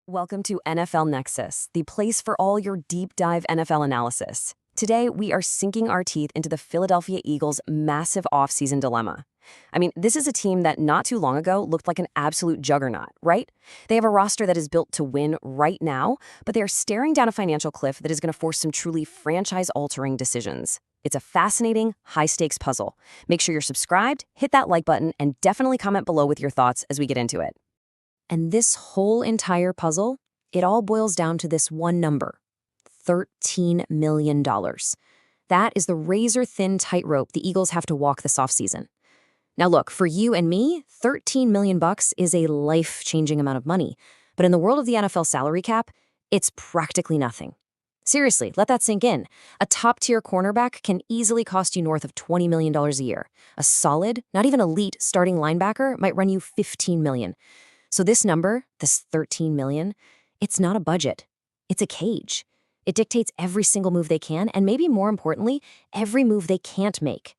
Welcome to NFL Nexus, the place for all your deep dive NFL analysis. Today, we are sinking our teeth into the Philadelphia Eagles' massive offseason dilemma. I mean, this is a team that not too long ago looked like an absolute juggernaut, right? They have a roster that is built to win right now, but they are staring down a financial cliff that is going to force some truly franchise-altering decisions. It's a fascinating, high-stakes puzzle. Make sure you're subscribed, hit that like button, and definitely comment below with your thoughts as we get into it. And this whole entire puzzle, it all boils down to this one number, $13 million. That is the razor-thin tightrope the Eagles have to walk this offseason. Now look, for you and me, $13 million is a life-changing amount of money. But in the world of the NFL salary cap, it's practically nothing. Seriously, let that sink in. A top-tier cornerback can easily cost you north of $20 million a year. A solid, not even elite, starting linebacker might run you $15 million. So this number, this $13 million, it's not a budget. It's a cage. It dictates every single move they can, and maybe more importantly, every move they can't make.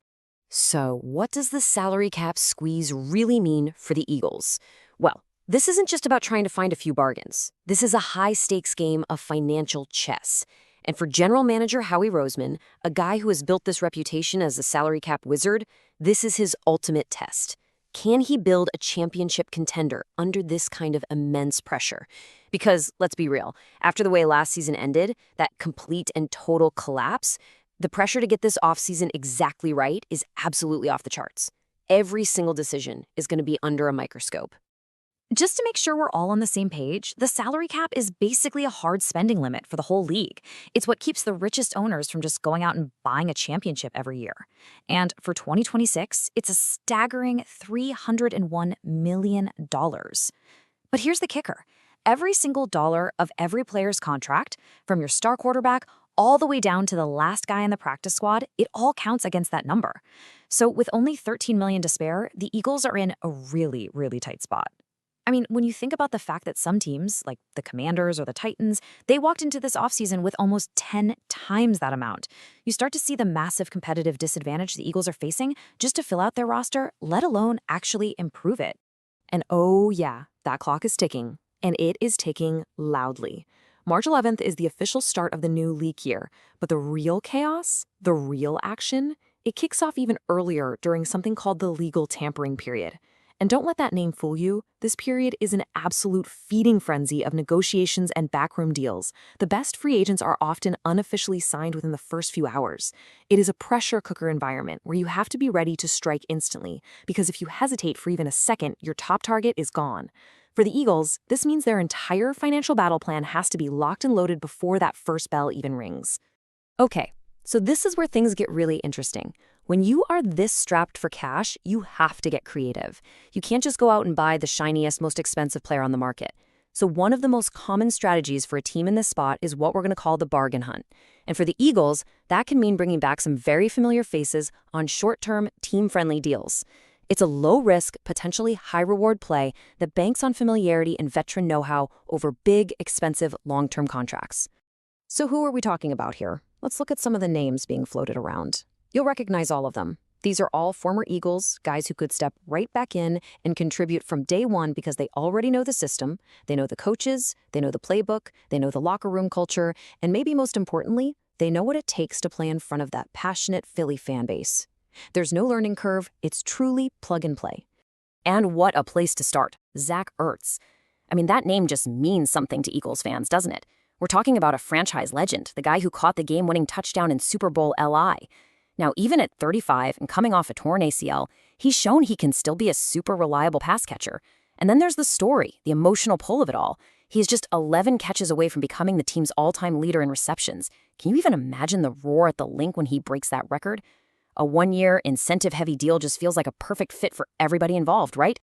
So what does the salary cap squeeze really mean for the Eagles? Well, this isn't just about trying to find a few bargains. This is a high-stakes game of financial chess. And for General Manager Howie Roseman, a guy who has built this reputation as a salary cap wizard, this is his ultimate test. Can he build a championship contender under this kind of immense pressure? Because, let's be real, after the way last season ended, that complete and total collapse, the pressure to get this offseason exactly right is absolutely off the charts. Every single decision is going to be under a microscope. Just to make sure we're all on the same page, the salary cap is basically a hard spending limit for the whole league. It's what keeps the richest owners from just going out and buying a championship every year. And for 2026, it's a staggering $301 million. But here's the kicker. Every single dollar of every player's contract, from your star quarterback all the way down to the last guy in the practice squad, it all counts against that number. So with only $13 million to spare, the Eagles are in a really, really tight spot. I mean, when you think about the fact that some teams, like the Commanders or the Titans, they walked into this offseason with almost 10 times that amount, you start to see the massive competitive disadvantage the Eagles are facing just to fill out their roster, let alone actually improve it. And oh yeah, that clock is ticking, and it is ticking loudly. March 11th is the official start of the new league year, but the real chaos, the real action, it kicks off even earlier during something called the legal tampering period. And don't let that name fool you. This period is an absolute feeding frenzy of negotiations and backroom deals. The best free agents are often unofficially signed within the first few hours. It is a pressure cooker environment where you have to be ready to strike instantly, because if you hesitate for even a second, your top target is gone. For the Eagles, this means their entire financial battle plan has to be locked and loaded before that first bell even rings. Okay, so this is where things get really interesting. When you are this strapped for cash, you have to get creative. You can't just go out and buy the shiniest, most expensive player on the market. So one of the most common strategies for a team in this spot is what we're going to call the bargain hunt. And for the Eagles, that can mean bringing back some very familiar faces on short-term, team-friendly deals. It's a low-risk, potentially high-reward play that banks on familiarity and veteran know-how over big, expensive, long-term contracts. So who are we talking about here? Let's look at some of the names being floated around. You'll recognize all of them. These are all former Eagles, guys who could step right back in and contribute from day one because they already know the system, they know the coaches, they know the playbook, they know the locker room culture, and maybe most importantly, they know what it takes to play in front of that passionate Philly fan base. There's no learning curve, it's truly plug and play. And what a place to start, Zach Ertz. I mean, that name just means something to Eagles fans, doesn't it? We're talking about a franchise legend, the guy who caught the game-winning touchdown in Super Bowl LI. Now, even at 35 and coming off a torn ACL, he's shown he can still be a super reliable pass catcher. And then there's the story, the emotional pull of it all. He's just 11 catches away from becoming the team's all-time leader in receptions. Can you even imagine the roar at the Link when he breaks that record? A one-year, incentive-heavy deal just feels like a perfect fit for everybody involved, right?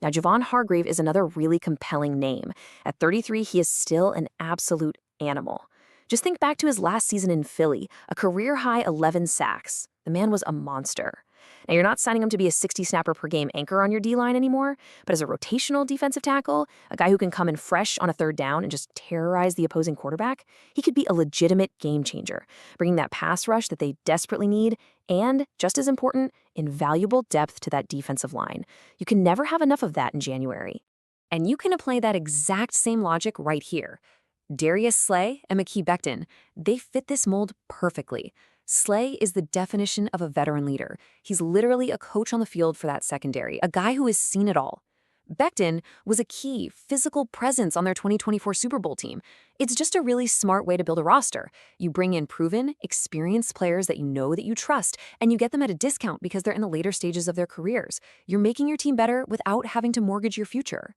Now, Javon Hargrave is another really compelling name. At 33, he is still an absolute animal. Just think back to his last season in Philly, a career-high 11 sacks. The man was a monster. Now, you're not signing him to be a 60-snapper-per-game anchor on your D-line anymore, but as a rotational defensive tackle, a guy who can come in fresh on a third down and just terrorize the opposing quarterback, he could be a legitimate game changer, bringing that pass rush that they desperately need and, just as important, invaluable depth to that defensive line. You can never have enough of that in January. And you can apply that exact same logic right here. Darius Slay and Mckay Becton, they fit this mold perfectly. Slay is the definition of a veteran leader. He's literally a coach on the field for that secondary, a guy who has seen it all. Becton was a key physical presence on their 2024 Super Bowl team. It's just a really smart way to build a roster. You bring in proven, experienced players that you know that you trust, and you get them at a discount because they're in the later stages of their careers. You're making your team better without having to mortgage your future.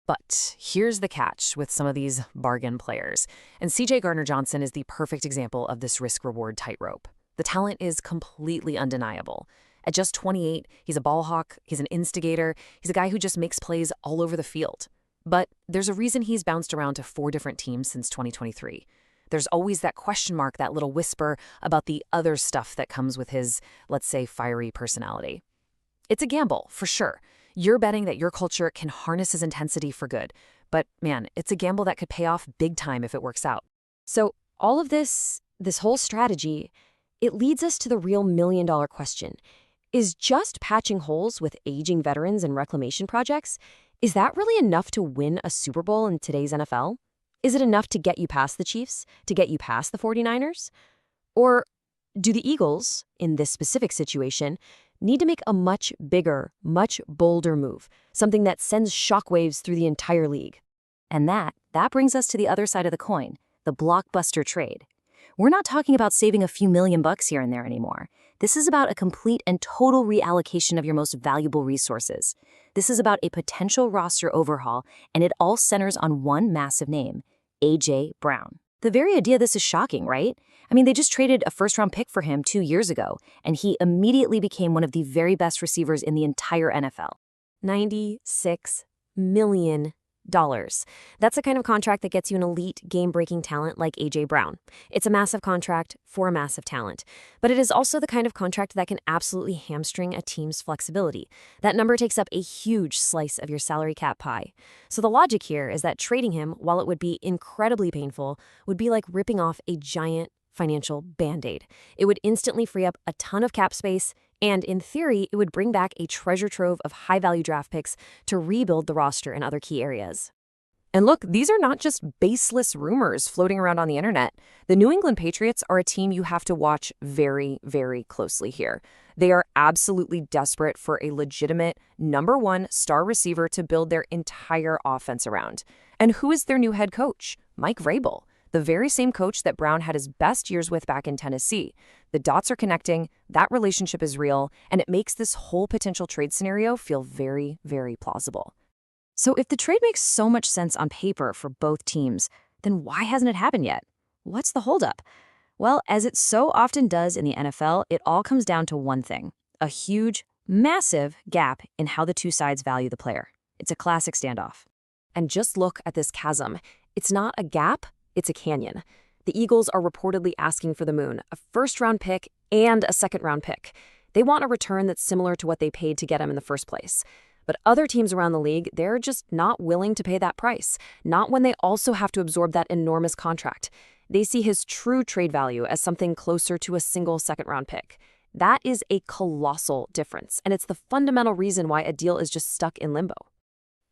But here's the catch with some of these bargain players. And C.J. Gardner-Johnson is the perfect example of this risk-reward tightrope. The talent is completely undeniable. At just 28, he's a ball hawk, he's an instigator, he's a guy who just makes plays all over the field. But there's a reason he's bounced around to 4 different teams since 2023. There's always that question mark, that little whisper about the other stuff that comes with his, let's say, fiery personality. It's a gamble, for sure. You're betting that your culture can harness his intensity for good. But man, it's a gamble that could pay off big time if it works out. So all of this whole strategy, it leads us to the real million-dollar question. Is just patching holes with aging veterans and reclamation projects, is that really enough to win a Super Bowl in today's NFL? Is it enough to get you past the Chiefs, to get you past the 49ers? Or do the Eagles, in this specific situation, need to make a much bigger, much bolder move, something that sends shockwaves through the entire league? And that brings us to the other side of the coin, the blockbuster trade. We're not talking about saving a few $1,000,000 here and there anymore. This is about a complete and total reallocation of your most valuable resources. This is about a potential roster overhaul, and it all centers on one massive name, A.J. Brown. The very idea of this is shocking, right? I mean, they just traded a first-round pick for him 2 years ago, and he immediately became one of the very best receivers in the entire NFL. $96 million. That's the kind of contract that gets you an elite, game-breaking talent like A.J. Brown. It's a massive contract for a massive talent. But it is also the kind of contract that can absolutely hamstring a team's flexibility. That number takes up a huge slice of your salary cap pie. So the logic here is that trading him, while it would be incredibly painful, would be like ripping off a giant financial Band-Aid. It would instantly free up a ton of cap space, and in theory, it would bring back a treasure trove of high-value draft picks to rebuild the roster in other key areas. And look, these are not just baseless rumors floating around on the internet. The New England Patriots are a team you have to watch very, very closely here. They are absolutely desperate for a legitimate #1 star receiver to build their entire offense around. And who is their new head coach? Mike Vrabel, the very same coach that Brown had his best years with back in Tennessee. The dots are connecting, that relationship is real, and it makes this whole potential trade scenario feel very, very plausible. So if the trade makes so much sense on paper for both teams, then why hasn't it happened yet? What's the holdup? Well, as it so often does in the NFL, it all comes down to one thing: a huge, massive gap in how the two sides value the player. It's a classic standoff. And just look at this chasm. It's not a gap, it's a canyon. The Eagles are reportedly asking for the moon, a first-round pick and a second-round pick. They want a return that's similar to what they paid to get him in the first place. But other teams around the league, they're just not willing to pay that price, not when they also have to absorb that enormous contract. They see his true trade value as something closer to a single second-round pick. That is a colossal difference, and it's the fundamental reason why a deal is just stuck in limbo.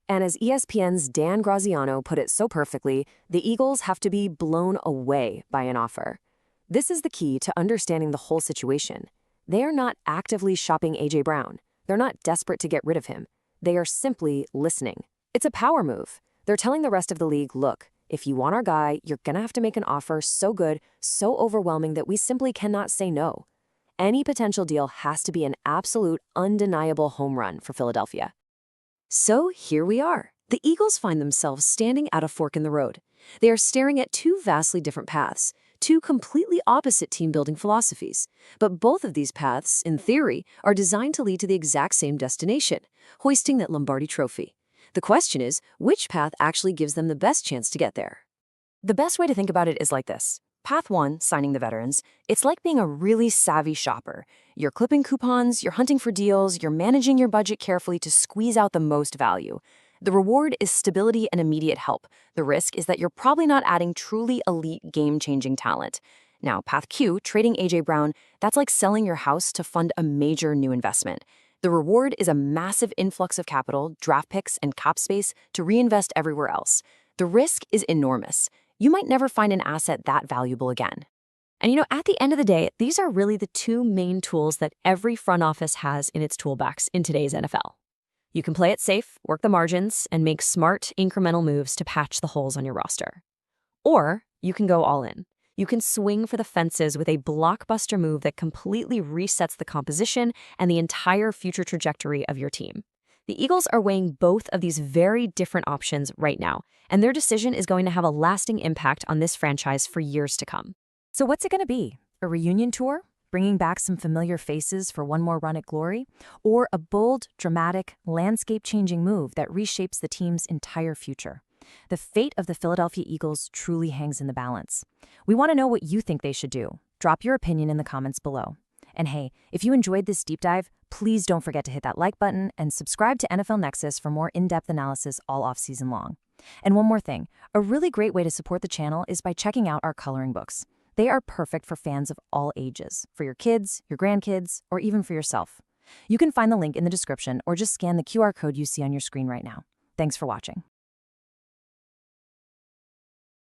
And as ESPN's Dan Graziano put it so perfectly, the Eagles have to be blown away by an offer. This is the key to understanding the whole situation. They are not actively shopping A.J. Brown. They're not desperate to get rid of him. They are simply listening. It's a power move. They're telling the rest of the league, look, if you want our guy, you're going to have to make an offer so good, so overwhelming that we simply cannot say no. Any potential deal has to be an absolute, undeniable home run for Philadelphia. So here we are. The Eagles find themselves standing at a fork in the road. They are staring at two vastly different paths, two completely opposite team-building philosophies. But both of these paths, in theory, are designed to lead to the exact same destination, hoisting that Lombardi trophy. The question is, which path actually gives them the best chance to get there? The best way to think about it is like this. Path 1, signing the veterans, it's like being a really savvy shopper. You're clipping coupons, you're hunting for deals, you're managing your budget carefully to squeeze out the most value. The reward is stability and immediate help. The risk is that you're probably not adding truly elite game-changing talent. Now, Path Q, trading A.J. Brown, that's like selling your house to fund a major new investment. The reward is a massive influx of capital, draft picks, and cap space to reinvest everywhere else. The risk is enormous. You might never find an asset that valuable again. And at the end of the day, these are really the two main tools that every front office has in its toolbox in today's NFL. You can play it safe, work the margins, and make smart, incremental moves to patch the holes on your roster. Or you can go all in. You can swing for the fences with a blockbuster move that completely resets the composition and the entire future trajectory of your team. The Eagles are weighing both of these very different options right now, and their decision is going to have a lasting impact on this franchise for years to come. So what's it going to be? A reunion tour? Bringing back some familiar faces for one more run at glory? Or a bold, dramatic, landscape-changing move that reshapes the team's entire future? The fate of the Philadelphia Eagles truly hangs in the balance. We want to know what you think they should do. Drop your opinion in the comments below. And hey, if you enjoyed this deep dive, please don't forget to hit that like button and subscribe to NFL Nexus for more in-depth analysis all off-season long. And one more thing, a really great way to support the channel is by checking out our coloring books. They are perfect for fans of all ages, for your kids, your grandkids, or even for yourself. You can find the link in the description or just scan the QR code you see on your screen right now. Thanks for watching.